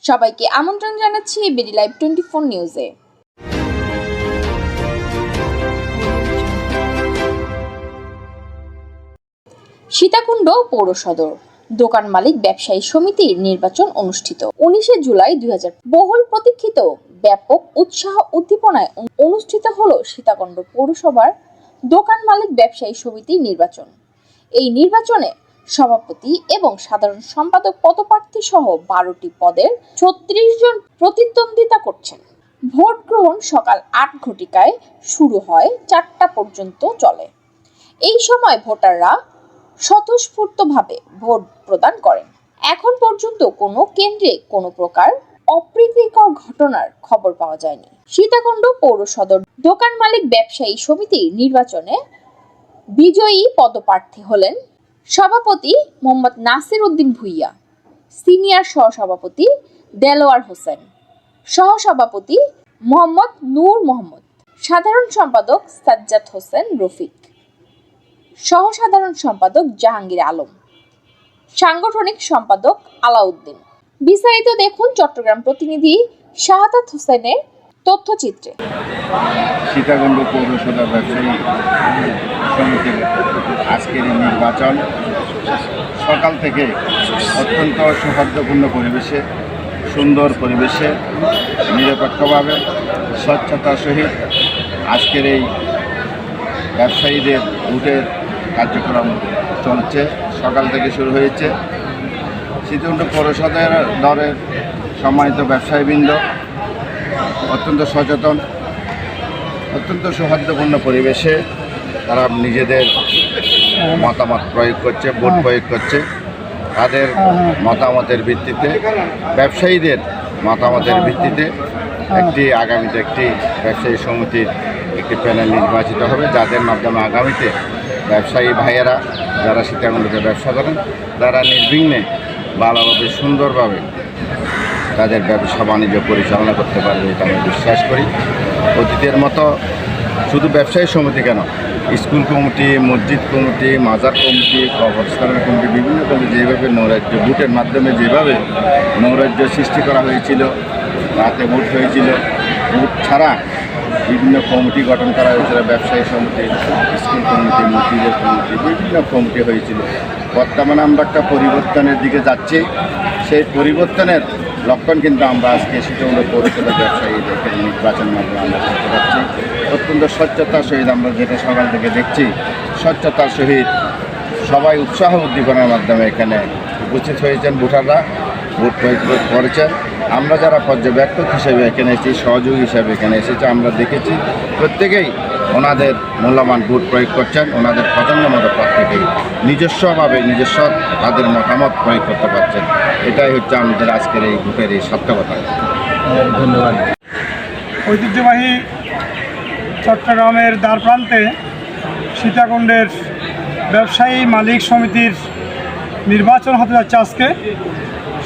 সবাইকে আমন্ত্রণ জানাচ্ছি বিডি লাইভ 24 নিউজে। সীতাকুণ্ড পৌর সদর দোকান মালিক ব্যবসায়ী সমিতির নির্বাচন অনুষ্ঠিত 19 জুলাই 2000। বহুল প্রতীক্ষিত ব্যাপক উৎসাহ উদ্দীপনায় অনুষ্ঠিত হলো সীতাকুণ্ড পৌরসভার দোকান মালিক ব্যবসায়ী সমিতির নির্বাচন। এই নির্বাচনে সভাপতি এবং সাধারণ সম্পাদক পদপ্রার্থী সহ 12টি পদের 36 জন প্রতিদ্বন্দ্বিতা করছেন। ভোট গ্রহণ সকাল 8 ঘটিকায় শুরু হয়, 4টা পর্যন্ত চলে। এই সময় ভোটাররা স্বতঃস্ফূর্তভাবে ভোট প্রদান করেন। এখন পর্যন্ত কোনো কেন্দ্রে কোনো প্রকার অপ্রীতিকর ঘটনার খবর পাওয়া যায়নি। সীতাকুণ্ড পৌর সদর দোকান মালিক ব্যবসায়ী সমিতির নির্বাচনে বিজয়ী পদপ্রার্থী হলেন সভাপতি মোহাম্মদ নাসির উদ্দিন ভুইয়া, সিনিয়র সহসভাপতি দেলোয়ার হোসেন, সহসভাপতি মোহাম্মদ নূর মোহাম্মদ, সাধারণ সম্পাদক সাজ্জাদ হোসেন রফিক, সহসাধারণ সম্পাদক জাহাঙ্গীর আলম, সাংগঠনিক সম্পাদক আলাউদ্দিন। বিস্তারিত দেখুন চট্টগ্রাম প্রতিনিধি শাহাদাত হোসেনের তথ্যচিত্রে। সীতাকুণ্ড পৌরসভা ব্যবসায়ী সমিতির আজকের নির্বাচন সকাল থেকে অত্যন্ত সৌহার্দ্যপূর্ণ পরিবেশে, সুন্দর পরিবেশে, নিরপেক্ষভাবে স্বচ্ছতার সহিত আজকের এই ব্যবসায়ীদের ভোটের কার্যক্রম চলছে। সকাল থেকে শুরু হয়েছে। সীতাকুণ্ড পৌরসভার দলের সম্মানিত ব্যবসায়ীবৃন্দ অত্যন্ত সচেতন, অত্যন্ত সৌহার্দ্যপূর্ণ পরিবেশে তারা নিজেদের মতামত প্রয়োগ করছে, ভোট প্রয়োগ করছে। তাদের মতামতের ভিত্তিতে, ব্যবসায়ীদের মতামতের ভিত্তিতে আগামীতে একটি ব্যবসায়ী সমিতির একটি প্যানেল নির্বাচিত হবে, যাদের মাধ্যমে আগামীতে ব্যবসায়ী ভাইয়েরা যারা সীতাকুণ্ডতে ব্যবসা করেন তারা নির্বিঘ্নে ভালোভাবে সুন্দরভাবে তাদের ব্যবসা বাণিজ্য পরিচালনা করতে পারবে, এটা আমি বিশ্বাস করি। অতীতের মতো শুধু ব্যবসায়ী সমিতি কেন, স্কুল কমিটি, মসজিদ কমিটি, মাজার কমিটি, কবরস্থানের কমিটি, বিভিন্ন কমিটি যেভাবে নৈরাজ্য ভোটের মাধ্যমে যেভাবে নৈরাজ্য সৃষ্টি করা হয়েছিল, রাতে ভোট হয়েছিল, ভোট ছাড়া বিভিন্ন কমিটি গঠন করা হয়েছিল, ব্যবসায়ী সমিতি, স্কুল কমিটি, মসজিদের কমিটি, বিভিন্ন কমিটি হয়েছিল। বর্তমানে আমরা একটা পরিবর্তনের দিকে যাচ্ছি। সেই পরিবর্তনের লক্ষণ কিন্তু আমরা আজকে সীতাকুণ্ড পৌরসভা ব্যবসায়ীদের নির্বাচন মাধ্যমে আমরা দেখতে পাচ্ছি। অত্যন্ত স্বচ্ছতার সহিত আমরা যেটা সকাল থেকে দেখছি, স্বচ্ছতার সহিত সবাই উৎসাহ উদ্দীপনার মাধ্যমে এখানে উপস্থিত হয়েছেন। ভোটাররা ভোট প্রয়োগ করেছেন। আমরা যারা পর্যবেক্ষক হিসেবে এখানে এসেছি, সহযোগী হিসেবে এখানে এসেছি, আমরা দেখেছি প্রত্যেকেই ওনাদের মূল্যবান ভোট প্রয়োগ করছেন। ওনাদের পছন্দ মতো প্রার্থীকে নিজস্বভাবে তাদের মতামত প্রয়োগ করতে পারছেন। এটাই হচ্ছে আমাদের আজকের এই ভোটের এই সার্থকতা। ধন্যবাদ। ঐতিহ্যবাহী চট্টগ্রামের দ্বারপ্রান্তে সীতাকুণ্ডের ব্যবসায়ী মালিক সমিতির নির্বাচন হতে যাচ্ছে। আজকে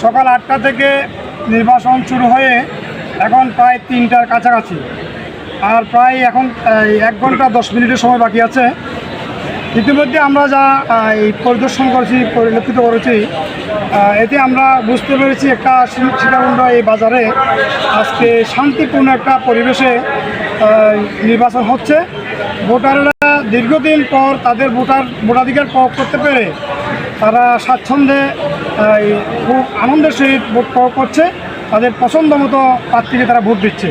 সকাল 8টা থেকে নির্বাচন শুরু হয়ে এখন প্রায় 3টার কাছাকাছি, আর প্রায় এখন 1 ঘন্টা 10 মিনিটের সময় বাকি আছে। ইতিমধ্যে আমরা যা পরিদর্শন করেছি, পরিলক্ষিত করেছি, এতে আমরা বুঝতে পেরেছি একটা সীতাকুণ্ড এই বাজারে আজকে শান্তিপূর্ণ একটা পরিবেশে নির্বাচন হচ্ছে। ভোটাররা দীর্ঘদিন পর তাদের ভোটাধিকার প্রয়োগ করতে পেরে তারা স্বাচ্ছন্দ্যে খুব আনন্দের সহিত ভোট প্রয়োগ করছে। তাদের পছন্দ মতো প্রার্থীকে তারা ভোট দিচ্ছে।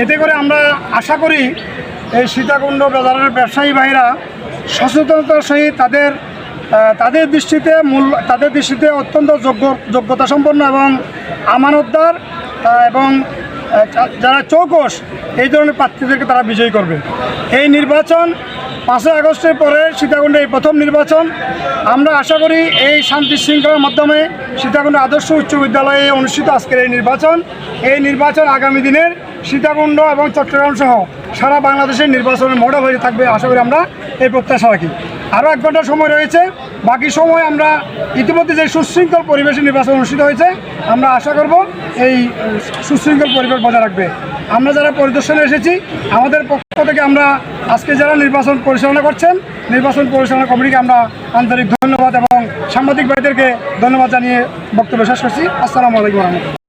এতে করে আমরা আশা করি এই সীতাকুণ্ড বাজারের ব্যবসায়ী ভাইরা সচেতনতার সহিত তাদের দৃষ্টিতে অত্যন্ত যোগ্যতা সম্পন্ন এবং আমানতদার এবং যারা চৌকস এই ধরনের প্রার্থীদেরকে তারা বিজয়ী করবে। এই নির্বাচন 5 আগস্টের পরে সীতাকুণ্ডে এই প্রথম নির্বাচন। আমরা আশা করি এই শান্তি শৃঙ্খলার মাধ্যমে সীতাকুণ্ড আদর্শ উচ্চ বিদ্যালয়ে অনুষ্ঠিত আজকের এই নির্বাচন আগামী দিনের সীতাকুণ্ড এবং চট্টগ্রাম সহ সারা বাংলাদেশের নির্বাচনের মডেল হয়ে থাকবে, আশা করি আমরা এই প্রত্যাশা রাখি। আরও 1 ঘন্টা সময় রয়েছে, বাকি সময় আমরা ইতিমধ্যে যে সুশৃঙ্খল পরিবেশে নির্বাচন অনুষ্ঠিত হয়েছে, আমরা আশা করব এই সুশৃঙ্খল পরিবেশ বজায় রাখবে। আমরা যারা পরিদর্শনে এসেছি, আমাদের পক্ষ থেকে আমরা আজকে যারা নির্বাচন পরিচালনা করছেন, নির্বাচন পরিচালনা কমিটিকে আমরা আন্তরিক ধন্যবাদ এবং সাংবাদিক ভাইদেরকে ধন্যবাদ জানিয়ে বক্তব্য শেষ করছি। আসসালামু আলাইকুম।